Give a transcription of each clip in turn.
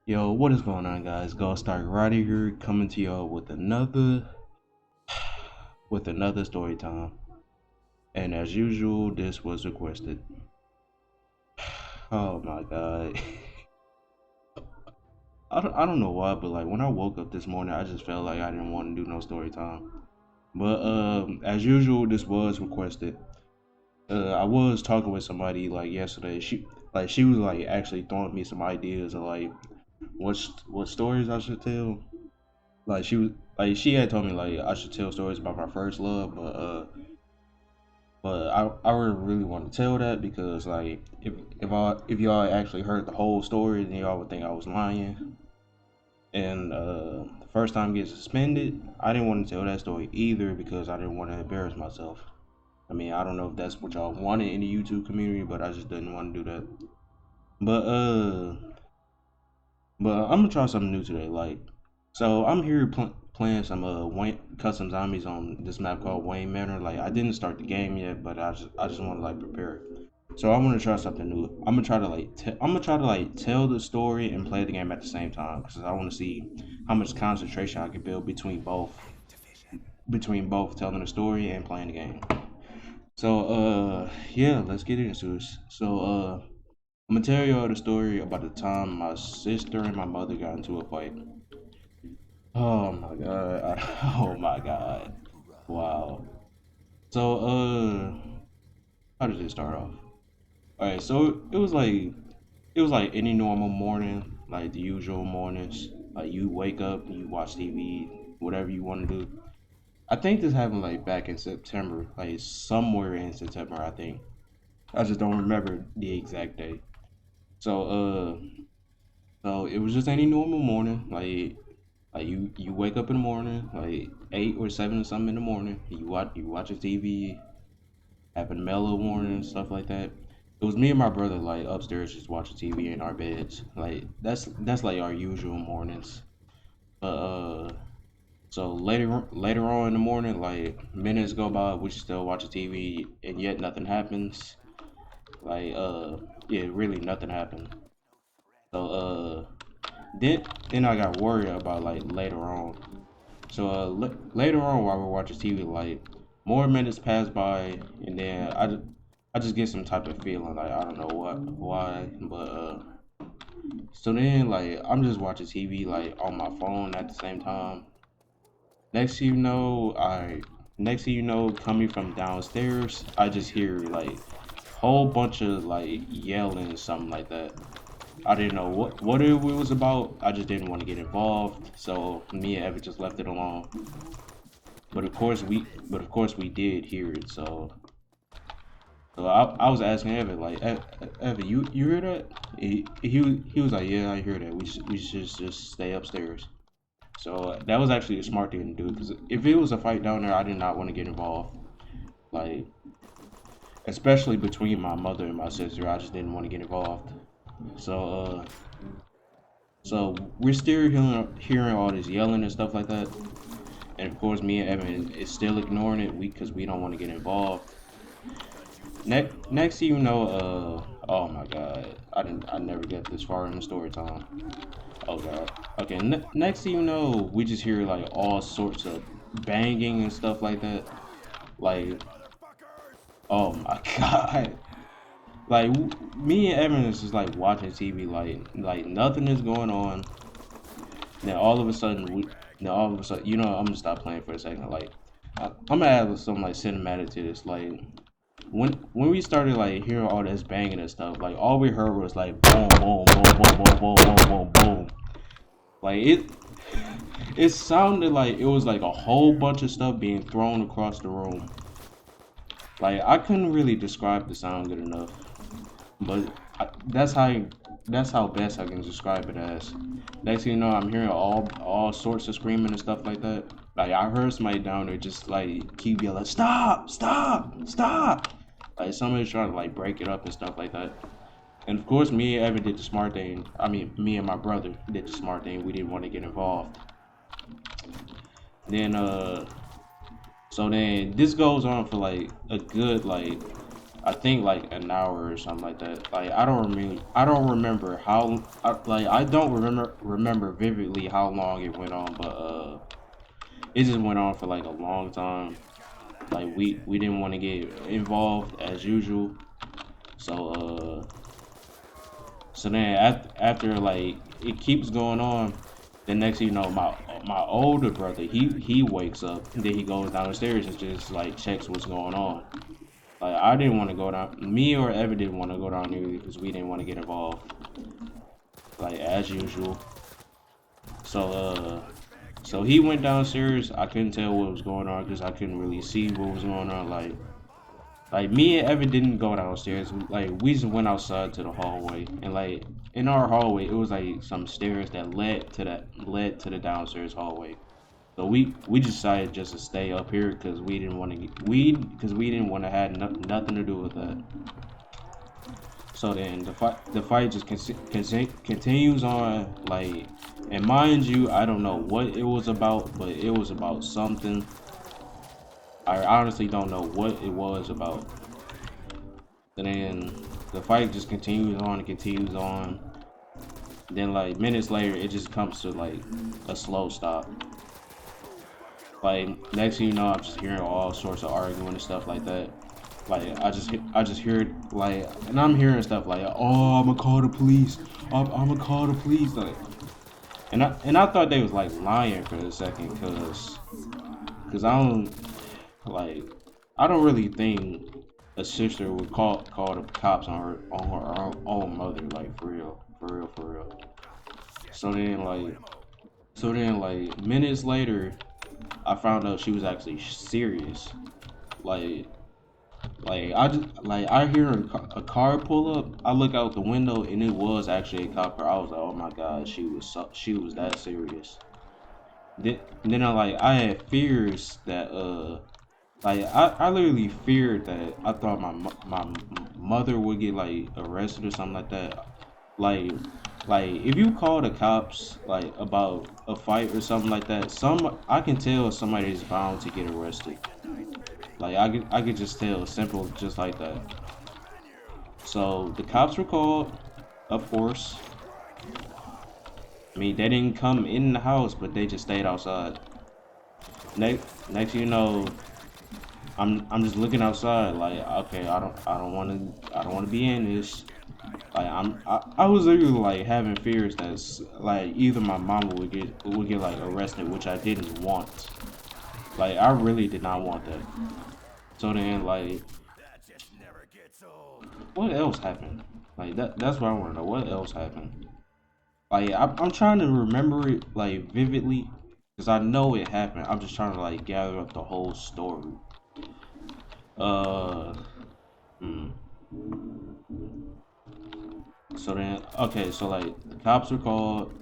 Yo, what is going on, guys? Ghost Stark Rider here, coming to y'all with another story time. And as usual, this was requested. Oh my god. I don't know why, but like when I woke up this morning, I just felt like I didn't want to do no story time. But as usual, this was requested. I was talking with somebody like yesterday. She was like actually throwing me some ideas of like what stories I should tell. Like she had told me like I should tell stories about my first love, but I really want to tell that because like if y'all actually heard the whole story, then y'all would think I was lying. And the first time getting suspended, I didn't want to tell that story either because I didn't want to embarrass myself. I mean, I don't know if that's what y'all wanted in the YouTube community, but I just didn't want to do that. But I'm gonna try something new today. So I'm here playing some Wayne custom zombies on this map called Wayne Manor. Like I didn't start the game yet, but I just want to like prepare. So I want to try something new. I'm gonna try to like tell the story and play the game at the same time because I want to see how much concentration I can build between both telling the story and playing the game. So yeah, let's get into this. So I'm gonna tell y'all the story about the time my sister and my mother got into a fight. Oh my god. Oh my god. Wow. So how did it start off? Alright, so it was like any normal morning, like the usual mornings. Like you wake up, you watch TV, whatever you want to do. I think this happened like back in September, like somewhere in September, I think. I just don't remember the exact day. So so it was just any normal morning, like you wake up in the morning, like 8 or 7 or something in the morning. You watch your TV, having mellow morning and stuff like that. It was me and my brother like upstairs just watching TV in our beds. Like that's like our usual mornings. But so later on in the morning, like minutes go by, we still watching TV, and yet nothing happens. Like yeah, really nothing happened. So then I got worried about like later on. So later on, while we're watching TV, like more minutes pass by, and then I just get some type of feeling like I don't know why, but so then like I'm just watching TV like on my phone at the same time. Next thing you know, I next thing you know, coming from downstairs, I just hear like whole bunch of like yelling something like that. I didn't know what it was about. I just didn't want to get involved, so me and Evan just left it alone. But of course we did hear it. So I was asking Evan like, Evan, you hear that? He was like, yeah, I hear that. We should just stay upstairs. So that was actually a smart thing to do because if it was a fight down there, I did not want to get involved. Like especially between my mother and my sister, I just didn't want to get involved. So so we're still hearing all this yelling and stuff like that. And of course, me and Evan is still ignoring it because we don't want to get involved. Next thing you know, oh my god, I never get this far in the story time. Oh god. Okay, next thing you know, we just hear like all sorts of banging and stuff like that. Like, oh my god. Like me and Evan is just like watching TV, like nothing is going on. Then all of a sudden, I'm gonna stop playing for a second. Like, I'm gonna add some like cinematic to this. Like, when we started like hearing all this banging and stuff, like all we heard was like boom, boom, boom, boom, boom, boom, boom, boom, boom. Like it sounded like it was like a whole bunch of stuff being thrown across the room. Like I couldn't really describe the sound good enough, but that's how best I can describe it as. Next thing you know, I'm hearing all sorts of screaming and stuff like that. Like I heard somebody down there just like keep yelling, "Stop! Stop! Stop!" Like somebody's trying to like break it up and stuff like that. And of course, me and Evan did the smart thing. I mean, me and my brother did the smart thing. We didn't want to get involved. Then so then this goes on for like a good like I think like an hour or something like that. Like I don't remember how I don't remember vividly how long it went on, but it just went on for like a long time. Like we didn't want to get involved as usual. So so then after like it keeps going on, the next thing you know, my older brother he wakes up, and then he goes downstairs and just like checks what's going on. Like I didn't want to go down. Me or Evan didn't want to go down there because we didn't want to get involved. Like as usual. So so he went downstairs. I couldn't tell what was going on because I couldn't really see what was going on. Like me and Evan didn't go downstairs. Like we just went outside to the hallway, and like in our hallway, it was like some stairs that led to the downstairs hallway. So we decided just to stay up here because we didn't want to we didn't want to have nothing to do with that. So then the fight just continues on, like, and mind you, I don't know what it was about, but it was about something. I honestly don't know what it was about. And then the fight just continues on and continues on. Then like minutes later, it just comes to like a slow stop. Like next thing you know, I'm just hearing all sorts of arguing and stuff like that. Like I just hear it like, and I'm hearing stuff like, "Oh, I'm gonna call the police. I'm gonna call the police." Like, and I thought they was like lying for a second, cause I don't like I don't really think a sister would call the cops on her own mother, like for real, for real, for real. So then like minutes later, I found out she was actually serious. Like I just like I hear a car pull up. I look out the window and it was actually a cop car. I was like, oh my god, she was that serious. Then I had fears that I literally feared that I thought my mother would get like arrested or something like that. Like if you call the cops like about a fight or something like that, I can tell somebody is bound to get arrested. Like I could just tell, simple, just like that. So the cops were called, of course. I mean, they didn't come in the house, but they just stayed outside. Next, you know, I'm just looking outside, like, okay, I don't want to be in this. Like I was literally like having fears that like either my mama would get like arrested, which I didn't want. Like I really did not want that. So then like what else happened? Like that's what I want to know. What else happened? Like I'm trying to remember it like vividly because I know it happened. I'm just trying to like gather up the whole story. Uh, hmm. So then okay, so like the cops were called,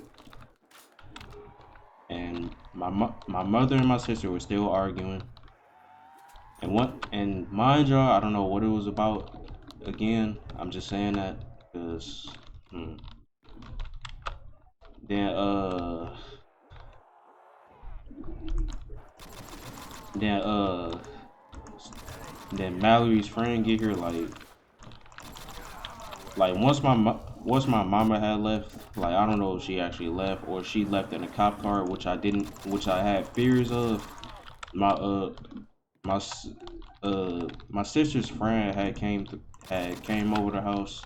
and my mother and my sister were still arguing. And mind y'all, I don't know what it was about. Again, I'm just saying that because hmm. then then then Mallory's friend get here like once my mama had left, like I don't know if she actually left or she left in a cop car, which I had fears of. My my my sister's friend had came over the house,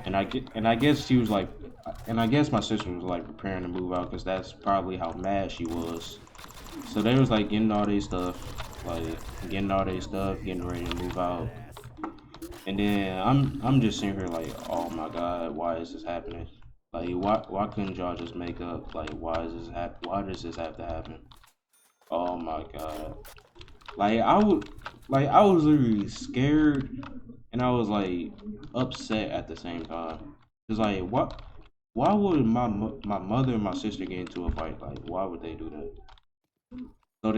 and I guess she was like, and I guess my sister was like preparing to move out because that's probably how mad she was. So they was like getting all their stuff, getting ready to move out. And then I'm just sitting here like, oh my god, why is this happening? Like why couldn't y'all just make up? Like why does this have to happen? Oh my god. Like I was literally scared and I was like upset at the same time. Cause like why would my mother and my sister get into a fight? Like why would they do that? So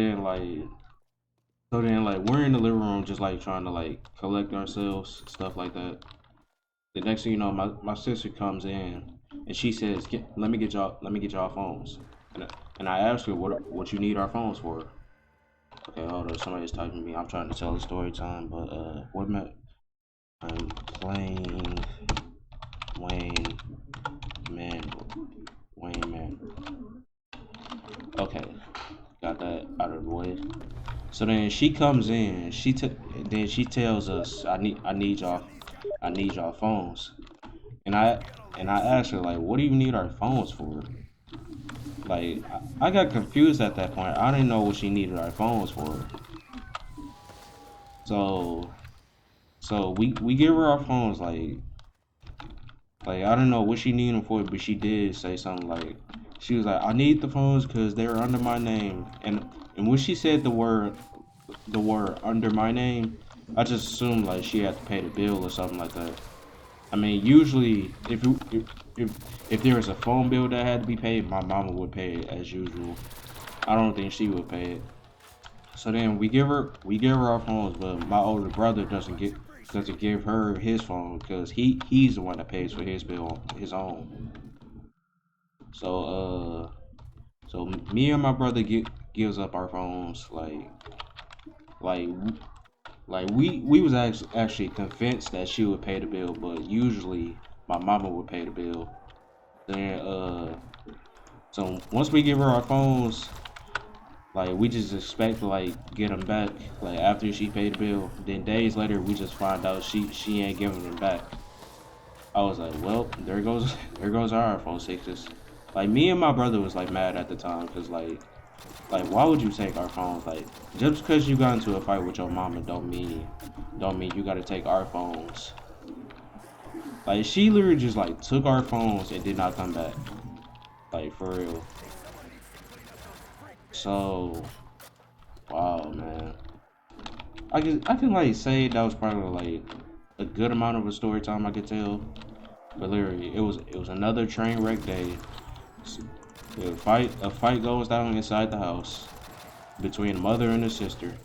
then like we're in the living room just like trying to like collect ourselves, stuff like that. The next thing you know, my sister comes in and she says, let me get y'all phones." And I asked her what you need our phones for. Okay, hold on. Somebody's typing me. I'm trying to tell a story time, but what am I? I'm playing Wayne Man. Wayne Man. Okay, got that out of the way. So then she comes in. Then she tells us, I need y'all phones." And I asked her like, "What do you need our phones for?" Like I got confused at that point. I didn't know what she needed our phones for. So we give her our phones like I don't know what she needed them for, but she did say something like she was like, "I need the phones because they're under my name." And when she said the word under my name, I just assumed like she had to pay the bill or something like that. I mean, usually if there was a phone bill that had to be paid, my mama would pay it as usual. I don't think she would pay it. So then we give her our phones, but my older brother doesn't give her his phone because he's the one that pays for his bill his own. So so me and my brother gives up our phones like we was actually convinced that she would pay the bill, but usually my mama would pay the bill. Then so once we give her our phones, like we just expect to like get them back like after she paid the bill. Then days later we just find out she ain't giving them back. I was like, well, there goes there goes our iPhone sixes. Like me and my brother was like mad at the time because like why would you take our phones? Like just because you got into a fight with your mama don't mean you got to take our phones. Like she literally just like took our phones and did not come back. Like for real. So wow, man. I can like say that was probably like a good amount of a story time I could tell. But literally, it was another train wreck day. A fight goes down inside the house between a mother and a sister.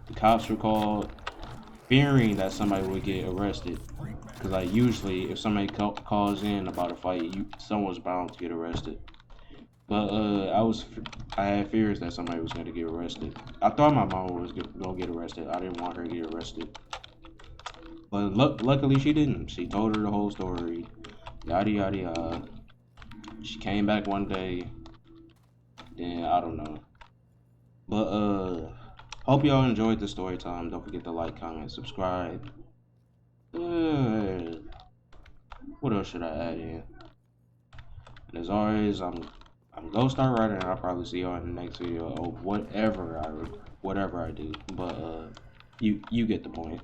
The cops were called, fearing that somebody would get arrested. Because like usually, if somebody calls in about a fight, someone's bound to get arrested. But I had fears that somebody was going to get arrested. I thought my mom was going to get arrested. I didn't want her to get arrested. But luckily she didn't. She told her the whole story. Yada yada yada. She came back one day. Then I don't know. But hope y'all enjoyed the story time. Don't forget to like, comment, subscribe. Uh, what else should I add in? And as always, I'm gonna start writing. And I'll probably see y'all in the next video or whatever I do. But you get the point.